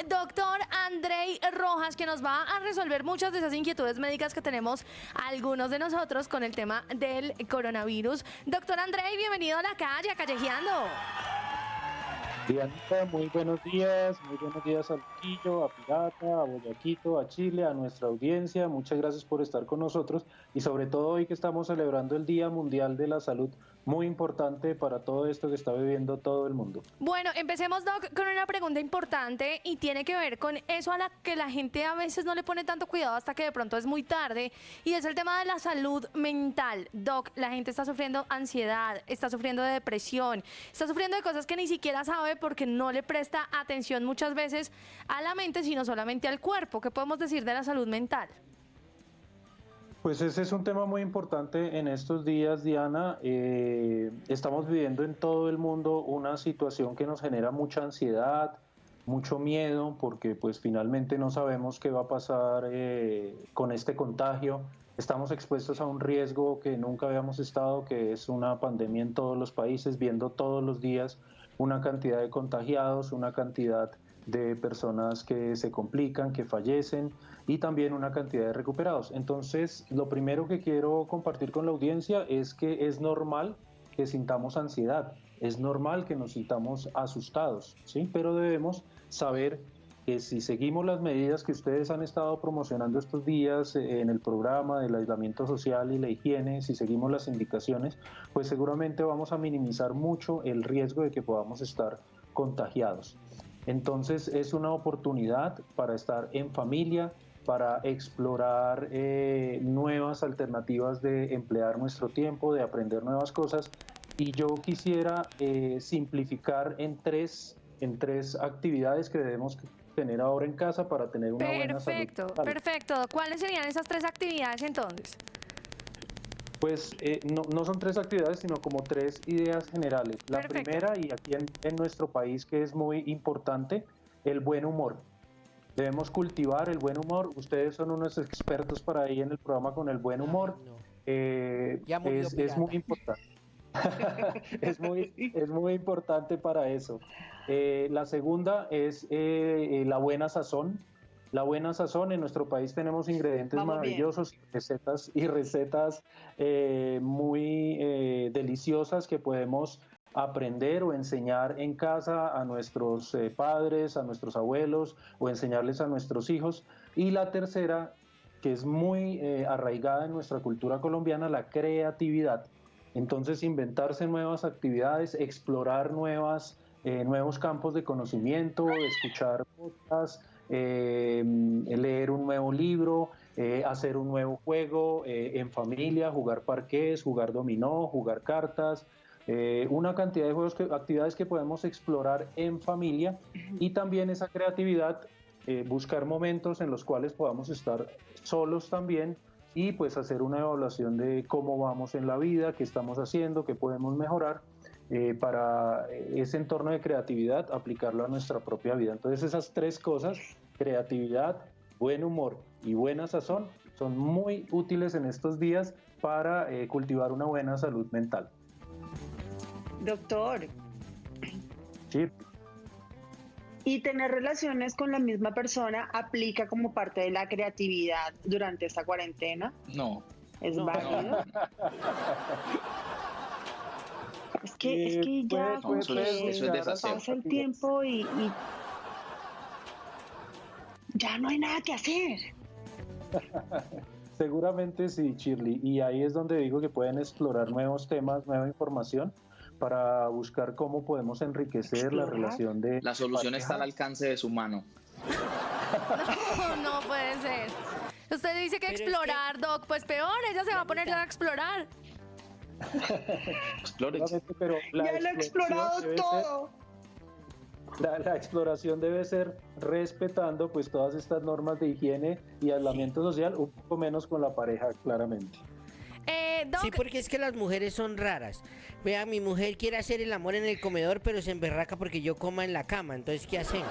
doctor Andrei Rojas, que nos va a resolver muchas de esas inquietudes médicas que tenemos algunos de nosotros con el tema del coronavirus. Doctor Andrei, bienvenido a La Calle, a Callejeando. Dianita, muy buenos días a Luquillo, a Pirata, a Boyaquito, a Chile, a nuestra audiencia. Muchas gracias por estar con nosotros y sobre todo hoy que estamos celebrando el Día Mundial de la Salud, muy importante para todo esto que está viviendo todo el mundo. Bueno, empecemos, Doc, con una pregunta importante y tiene que ver con eso a la que la gente a veces no le pone tanto cuidado hasta que de pronto es muy tarde, y es el tema de la salud mental. Doc, la gente está sufriendo ansiedad, está sufriendo de depresión, está sufriendo de cosas que ni siquiera sabe porque no le presta atención muchas veces a la mente, sino solamente al cuerpo. ¿Qué podemos decir de la salud mental? Pues ese es un tema muy importante en estos días, Diana. Estamos viviendo en todo el mundo una situación que nos genera mucha ansiedad, mucho miedo, porque pues finalmente no sabemos qué va a pasar con este contagio. Estamos expuestos a un riesgo que nunca habíamos estado, que es una pandemia en todos los países, viendo todos los días una cantidad de contagiados, una cantidad de personas que se complican, que fallecen y también una cantidad de recuperados. Entonces, lo primero que quiero compartir con la audiencia es que es normal que sintamos ansiedad, es normal que nos sintamos asustados, ¿sí? Pero debemos saber que si seguimos las medidas que ustedes han estado promocionando estos días en el programa del aislamiento social y la higiene, si seguimos las indicaciones, pues seguramente vamos a minimizar mucho el riesgo de que podamos estar contagiados. Entonces es una oportunidad para estar en familia, para explorar nuevas alternativas de emplear nuestro tiempo, de aprender nuevas cosas. Y yo quisiera simplificar en tres actividades que debemos tener ahora en casa para tener una buena salud. Perfecto. ¿Cuáles serían esas tres actividades entonces? Pues no son tres actividades, sino como tres ideas generales. La primera, y aquí en nuestro país que es muy importante, el buen humor. Debemos cultivar el buen humor. Ustedes son unos expertos para ahí en el programa con el buen humor. Es muy importante. es muy importante para eso. La segunda es la buena sazón. La buena sazón, en nuestro país tenemos ingredientes maravillosos y recetas muy deliciosas que podemos aprender o enseñar en casa a nuestros padres, a nuestros abuelos o enseñarles a nuestros hijos. Y la tercera, que es muy arraigada en nuestra cultura colombiana, la creatividad. Entonces, inventarse nuevas actividades, explorar nuevos campos de conocimiento, escuchar podcasts, leer un nuevo libro, hacer un nuevo juego en familia, jugar parqués, jugar dominó, jugar cartas, una cantidad de juegos, actividades que podemos explorar en familia, y también esa creatividad, buscar momentos en los cuales podamos estar solos también y pues hacer una evaluación de cómo vamos en la vida, qué estamos haciendo, qué podemos mejorar. Para ese entorno de creatividad, aplicarlo a nuestra propia vida. Entonces esas tres cosas, creatividad, buen humor y buena sazón, son muy útiles en estos días para cultivar una buena salud mental. Doctor. Sí. ¿Y tener relaciones con la misma persona aplica como parte de la creatividad durante esta cuarentena? No. ¿Es válido? No. Es que ya eso es pasa el tiempo y ya no hay nada que hacer. Seguramente sí, Shirley, y ahí es donde digo que pueden explorar nuevos temas, nueva información para buscar cómo podemos enriquecer la relación de... La solución está al alcance de su mano. No puede ser. Usted dice que explorar, Doc, pues peor, ella se va a poner a explorar. Pero ya lo he explorado todo. La exploración debe ser respetando pues todas estas normas de higiene y aislamiento social, un poco menos con la pareja, claramente. Doc. Sí, porque es que las mujeres son raras. Vea, mi mujer quiere hacer el amor en el comedor, pero se emberraca porque yo coma en la cama. Entonces, ¿qué hacemos?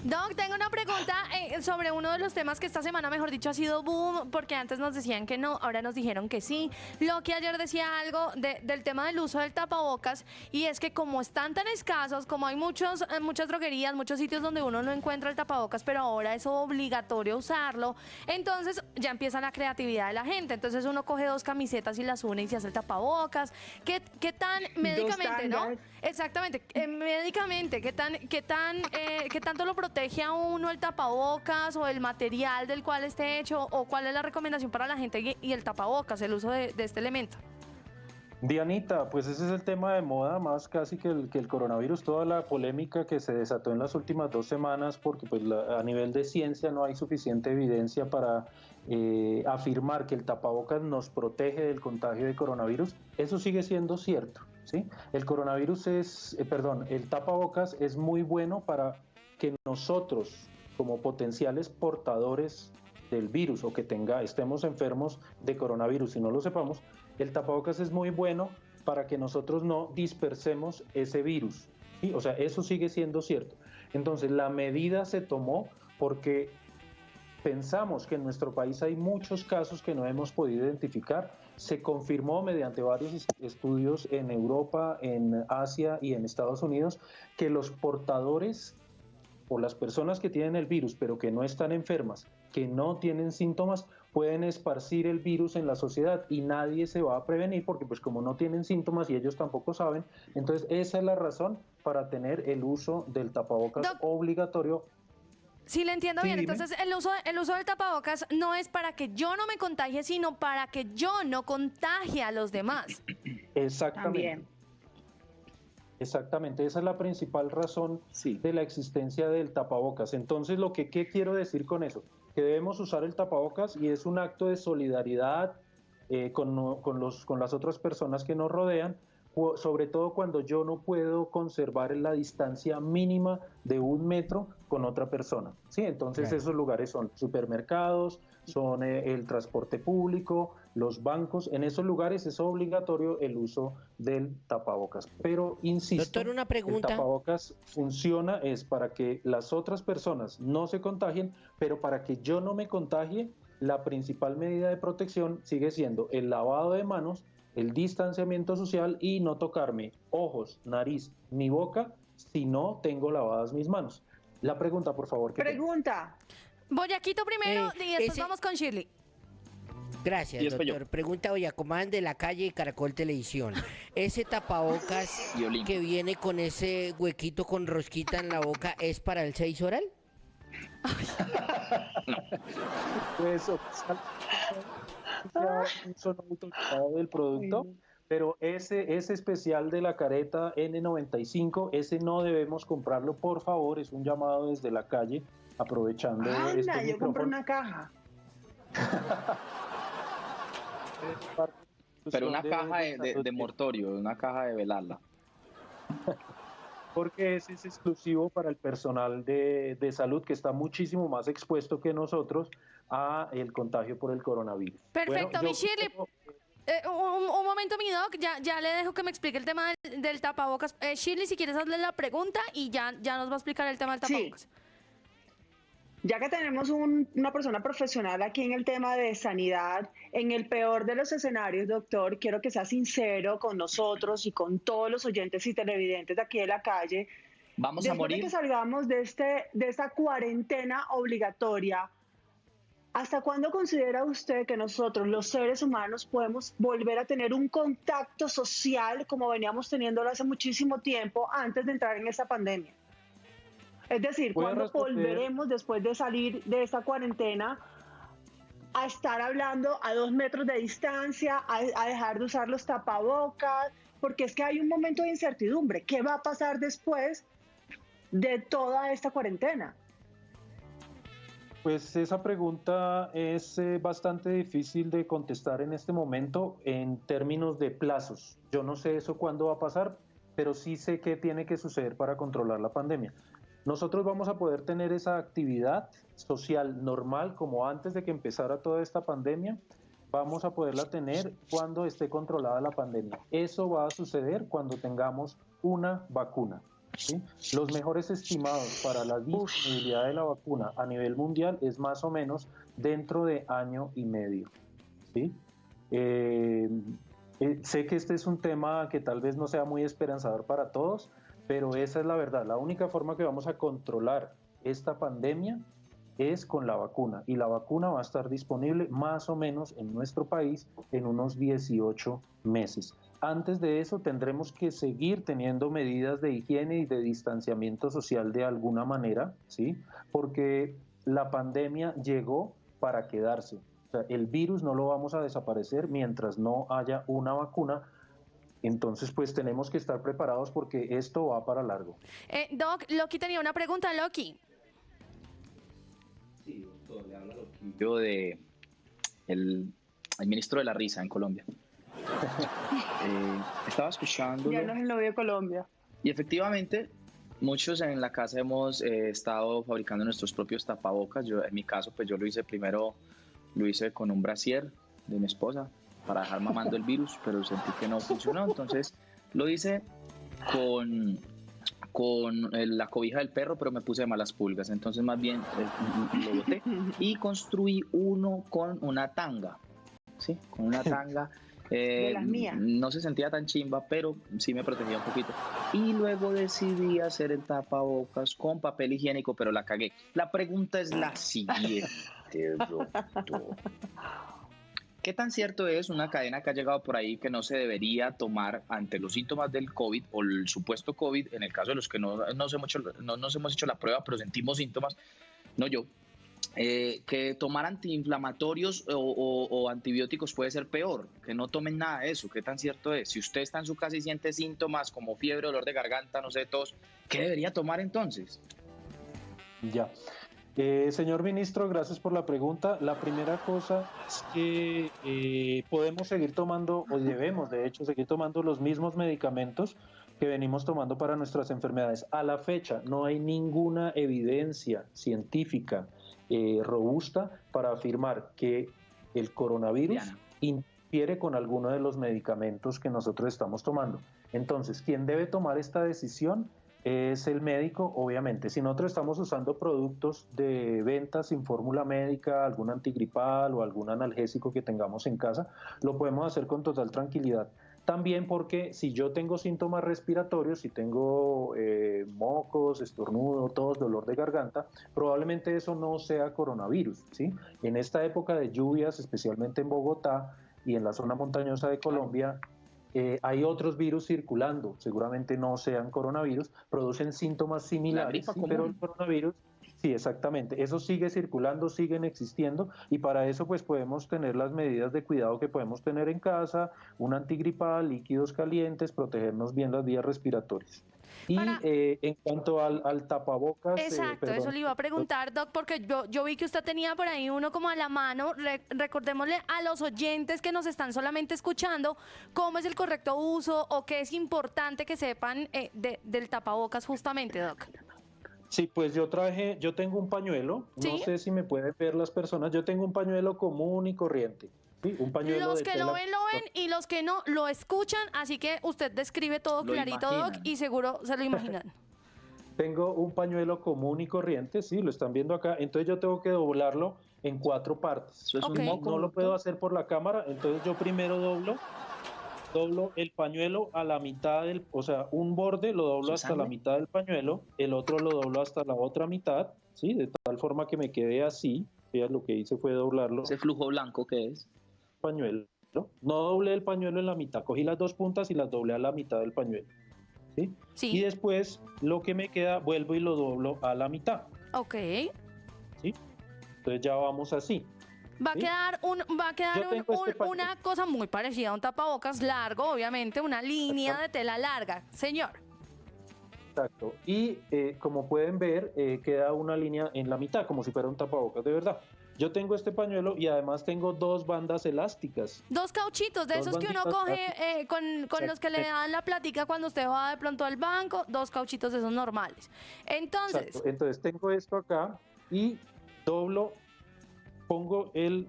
Doc, tengo una pregunta sobre uno de los temas que esta semana, mejor dicho, ha sido boom, porque antes nos decían que no, ahora nos dijeron que sí. Lo que ayer decía algo del tema del uso del tapabocas, y es que como están tan escasos, como hay muchas droguerías, muchos sitios donde uno no encuentra el tapabocas, pero ahora es obligatorio usarlo, entonces ya empieza la creatividad de la gente. Entonces uno coge 2 camisetas y las une y se hace el tapabocas. ¿Qué tan médicamente, no? tangas. Exactamente, médicamente, ¿qué tanto lo protege a uno el tapabocas o el material del cual esté hecho, o cuál es la recomendación para la gente y el tapabocas, el uso de este elemento? Dianita, pues ese es el tema de moda, más casi que el coronavirus, toda la polémica que se desató en las últimas 2 semanas, porque pues a nivel de ciencia no hay suficiente evidencia para afirmar que el tapabocas nos protege del contagio de coronavirus. Eso sigue siendo cierto, ¿sí? El tapabocas es muy bueno para que nosotros, como potenciales portadores del virus o que estemos enfermos de coronavirus y no lo sepamos, el tapabocas es muy bueno para que nosotros no dispersemos ese virus, ¿sí? O sea, eso sigue siendo cierto. Entonces, la medida se tomó porque pensamos que en nuestro país hay muchos casos que no hemos podido identificar. Se confirmó mediante varios estudios en Europa, en Asia y en Estados Unidos que los portadores o las personas que tienen el virus pero que no están enfermas, que no tienen síntomas, pueden esparcir el virus en la sociedad y nadie se va a prevenir porque pues como no tienen síntomas y ellos tampoco saben, entonces esa es la razón para tener el uso del tapabocas obligatorio. Sí, le entiendo Sí, bien. dime. Entonces, el uso del tapabocas no es para que yo no me contagie, sino para que yo no contagie a los demás. Exactamente. También. Exactamente, esa es la principal razón Sí. de la existencia del tapabocas. Entonces, ¿qué quiero decir con eso? Que debemos usar el tapabocas y es un acto de solidaridad con las otras personas que nos rodean, sobre todo cuando yo no puedo conservar la distancia mínima de 1 metro con otra persona, ¿sí? Entonces Claro. esos lugares son supermercados, son el transporte público, los bancos. En esos lugares es obligatorio el uso del tapabocas. Pero insisto, Doctor, una pregunta. el tapabocas funciona es para que las otras personas no se contagien, pero para que yo no me contagie, la principal medida de protección sigue siendo el lavado de manos, el distanciamiento social y no tocarme ojos, nariz ni boca si no tengo lavadas mis manos. La pregunta, por favor. Pregunta. Boyaquito primero y después ese- vamos con Shirley. Gracias, Y después yo. doctor. Pregunta Boyacomán de la calle Caracol Televisión. Ese tapabocas Violín. que viene con ese huequito con rosquita en la boca, ¿es para el 6 oral? Pues un solo autorizado del producto, pero ese especial de la careta N95, ese no debemos comprarlo, por favor, es un llamado desde la calle, aprovechando Anda, este yo compré micrófono. una caja. Pero una caja de salud, mortorio, una caja de velarla. porque ese es exclusivo para el personal de salud que está muchísimo más expuesto que nosotros a el contagio por el coronavirus. Perfecto, Bueno, mi Shirley. quiero- Un momento, mi doc, ya le dejo que me explique el tema del tapabocas. Shirley, si quieres hazle la pregunta y ya nos va a explicar el tema del Sí. tapabocas. Ya que tenemos una persona profesional aquí en el tema de sanidad, en el peor de los escenarios, doctor, quiero que sea sincero con nosotros y con todos los oyentes y televidentes de aquí de la calle. Vamos a Después de morir. que salgamos de esta cuarentena obligatoria, ¿hasta cuándo considera usted que nosotros, los seres humanos, podemos volver a tener un contacto social como veníamos teniéndolo hace muchísimo tiempo antes de entrar en esta pandemia? Es decir, Voy a ¿cuándo responder. volveremos después de salir de esta cuarentena a estar hablando a 2 metros de distancia, a dejar de usar los tapabocas? Porque es que hay un momento de incertidumbre. ¿Qué va a pasar después de toda esta cuarentena? Pues esa pregunta es bastante difícil de contestar en este momento en términos de plazos. Yo no sé eso cuándo va a pasar, pero sí sé qué tiene que suceder para controlar la pandemia. Nosotros vamos a poder tener esa actividad social normal como antes de que empezara toda esta pandemia. Vamos a poderla tener cuando esté controlada la pandemia. Eso va a suceder cuando tengamos una vacuna. ¿sí? Los mejores estimados para la disponibilidad de la vacuna a nivel mundial es más o menos dentro de año y medio, ¿sí? Sé que este es un tema que tal vez no sea muy esperanzador para todos, pero esa es la verdad. La única forma que vamos a controlar esta pandemia es con la vacuna, y la vacuna va a estar disponible más o menos en nuestro país en unos 18 meses. Antes de eso tendremos que seguir teniendo medidas de higiene y de distanciamiento social de alguna manera, ¿sí? Porque la pandemia llegó para quedarse. O sea, el virus no lo vamos a desaparecer mientras no haya una vacuna. Entonces, pues tenemos que estar preparados porque esto va para largo. Doc, Loki tenía una pregunta, Loki. Sí, doctor, le habla Loquillo de el ministro de la risa en Colombia. Estaba escuchándolo. Ya no es el novio de Colombia. Y efectivamente, muchos en la casa hemos estado fabricando nuestros propios tapabocas. Yo, en mi caso, pues yo lo hice primero, lo hice con un brasier de mi esposa para dejar mamando el virus, pero sentí que no funcionó. Entonces lo hice con la cobija del perro, pero me puse de malas pulgas. Entonces más bien lo boté y construí uno con una tanga. Sí, con una tanga. De las mías. No se sentía tan chimba, pero sí me protegía un poquito. Y luego decidí hacer el tapabocas con papel higiénico, pero la cagué. La pregunta es la siguiente, doctor. ¿Qué tan cierto es una cadena que ha llegado por ahí que no se debería tomar ante los síntomas del COVID o el supuesto COVID, en el caso de los que no nos hemos hecho la prueba, pero sentimos síntomas, no yo, que tomar antiinflamatorios o antibióticos puede ser peor, que no tomen nada de eso? ¿Qué tan cierto es? Si usted está en su casa y siente síntomas como fiebre, dolor de garganta, no sé, tos, ¿qué debería tomar entonces? Ya. Señor ministro, gracias por la pregunta. La primera cosa es que podemos seguir tomando, o debemos de hecho seguir tomando los mismos medicamentos que venimos tomando para nuestras enfermedades. A la fecha no hay ninguna evidencia científica robusta para afirmar que el coronavirus interfiere con alguno de los medicamentos que nosotros estamos tomando. Entonces, quien debe tomar esta decisión es el médico, obviamente. Si nosotros estamos usando productos de venta sin fórmula médica, algún antigripal o algún analgésico que tengamos en casa, lo podemos hacer con total tranquilidad. También porque si yo tengo síntomas respiratorios, si tengo mocos, estornudo, tos, dolor de garganta, probablemente eso no sea coronavirus, ¿sí? En esta época de lluvias, especialmente en Bogotá y en la zona montañosa de Colombia, hay otros virus circulando, seguramente no sean coronavirus, producen síntomas similares, sí, pero el coronavirus, sí, exactamente, eso sigue circulando, siguen existiendo, y para eso pues podemos tener las medidas de cuidado que podemos tener en casa, un antigripal, líquidos calientes, protegernos bien las vías respiratorias. Y en cuanto al tapabocas... Exacto, eso le iba a preguntar, Doc, porque yo vi que usted tenía por ahí uno como a la mano. Recordémosle a los oyentes que nos están solamente escuchando cómo es el correcto uso o qué es importante que sepan del tapabocas justamente, Doc. Sí, pues yo tengo un pañuelo, ¿Sí? No sé si me pueden ver las personas, yo tengo un pañuelo común y corriente. Sí, un pañuelo Los de que tela. lo ven y los que no lo escuchan, así que usted describe todo Lo clarito, imaginan. Doc, y seguro se lo imaginan. Tengo un pañuelo común y corriente, sí, lo están viendo acá, entonces yo tengo que doblarlo en 4 partes. Eso es Ok. un moco. No lo puedo hacer por la cámara, entonces yo primero doblo el pañuelo a la mitad o sea, un borde lo doblo hasta la mitad del pañuelo, el otro lo doblo hasta la otra mitad, sí, de tal forma que me quede así. Ya lo que hice fue doblarlo. ¿Ese flujo blanco qué es? Pañuelo, no doblé el pañuelo en la mitad, cogí las 2 puntas y las doblé a la mitad del pañuelo, ¿sí? Sí. Y después lo que me queda vuelvo y lo doblo a la mitad, Ok. ¿sí? Entonces ya vamos así. Va a ¿sí? quedar, Yo tengo este pañuelo. una cosa muy parecida a un tapabocas largo, obviamente, una línea de tela larga, señor. Exacto. Y como pueden ver, queda una línea en la mitad, como si fuera un tapabocas de verdad. Yo tengo este pañuelo y además tengo 2 bandas elásticas. 2 cauchitos, de Dos esos que uno banditas coge con los que le dan la plática cuando usted va de pronto al banco, 2 cauchitos de esos normales. Entonces, Exacto. Entonces tengo esto acá y pongo el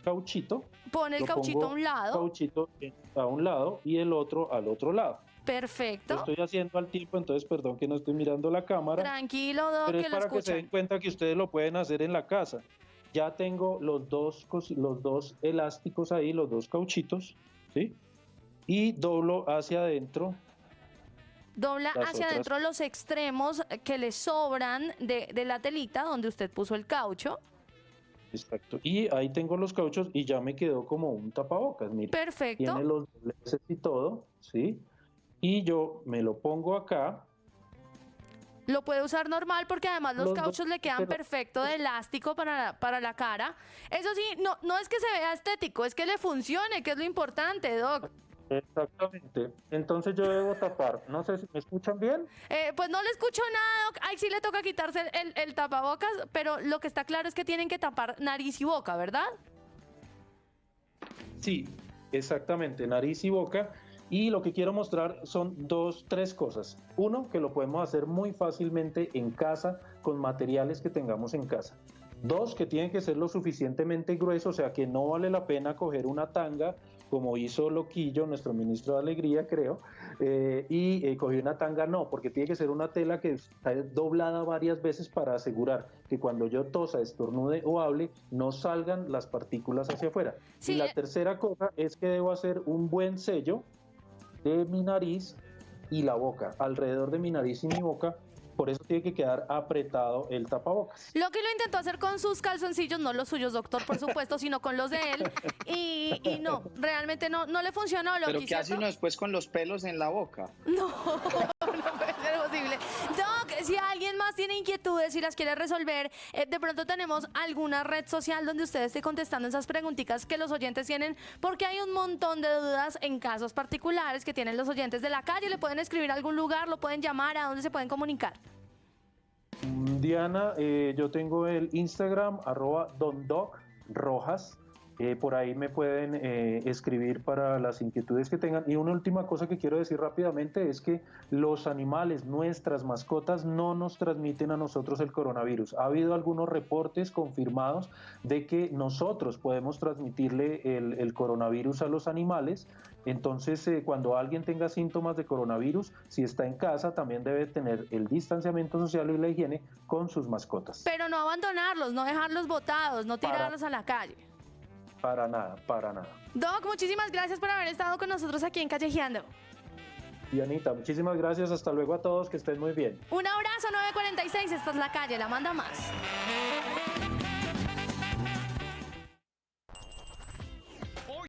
cauchito. pone el lo cauchito pongo a un lado. Cauchito a un lado y el otro al otro lado. Perfecto. Lo estoy haciendo al tiempo, entonces perdón que no estoy mirando la cámara. Tranquilo, Doc, Pero es que lo para que se den escuchan. cuenta que ustedes lo pueden hacer en la casa. Ya tengo los dos elásticos ahí, los dos cauchitos, ¿sí? Y doblo hacia adentro. Dobla Las hacia otras. adentro los extremos que le sobran de la telita donde usted puso el caucho. Exacto. Y ahí tengo los cauchos y ya me quedó como un tapabocas, mire. Perfecto. Tiene los dobleces y todo, ¿sí? Y yo me lo pongo acá. Lo puede usar normal porque además los Los dos, cauchos le quedan pero- perfecto de elástico para la cara. Eso sí, no es que se vea estético, es que le funcione, que es lo importante, Doc. Exactamente. Entonces yo debo tapar. No sé si me escuchan bien. Pues no le escucho nada, Doc. Ahí sí le toca quitarse el tapabocas, pero lo que está claro es que tienen que tapar nariz y boca, ¿verdad? Sí, exactamente, nariz y boca. Y lo que quiero mostrar son tres cosas. Uno, que lo podemos hacer muy fácilmente en casa con materiales que tengamos en casa. Dos, que tienen que ser lo suficientemente grueso, o sea que no vale la pena coger una tanga como hizo Loquillo, nuestro ministro de Alegría, creo, cogió una tanga, no, porque tiene que ser una tela que está doblada varias veces para asegurar que cuando yo tosa, estornude o hable, no salgan las partículas hacia afuera. Sí, Y la tercera cosa es que debo hacer un buen sello de mi nariz y la boca, alrededor de mi nariz y mi boca. Por eso tiene que quedar apretado el tapabocas. Lo que lo intentó hacer con sus calzoncillos, no los suyos, doctor, por supuesto, sino con los de él. Y no, realmente no le funcionó. Pero ¿qué hace uno después con los pelos en la boca? No, no puede ser posible. Doc, si alguien más tiene inquietudes y las quiere resolver, de pronto tenemos alguna red social donde usted esté contestando esas preguntitas que los oyentes tienen, porque hay un montón de dudas en casos particulares que tienen los oyentes de la calle. Le pueden escribir a algún lugar, lo pueden llamar, ¿a dónde se pueden comunicar? Diana, yo tengo el Instagram, @DonDocRojas. Por ahí me pueden escribir para las inquietudes que tengan. Y una última cosa que quiero decir rápidamente es que los animales, nuestras mascotas, no nos transmiten a nosotros el coronavirus. Ha habido algunos reportes confirmados de que nosotros podemos transmitirle el coronavirus a los animales. Entonces, cuando alguien tenga síntomas de coronavirus, si está en casa, también debe tener el distanciamiento social y la higiene con sus mascotas. Pero no abandonarlos, no dejarlos botados, no tirarlos a la calle. Para nada, para nada. Doc, muchísimas gracias por haber estado con nosotros aquí en Callejeando. Dianita, muchísimas gracias. Hasta luego a todos. Que estén muy bien. Un abrazo, 946. Esta es La Calle, la manda más.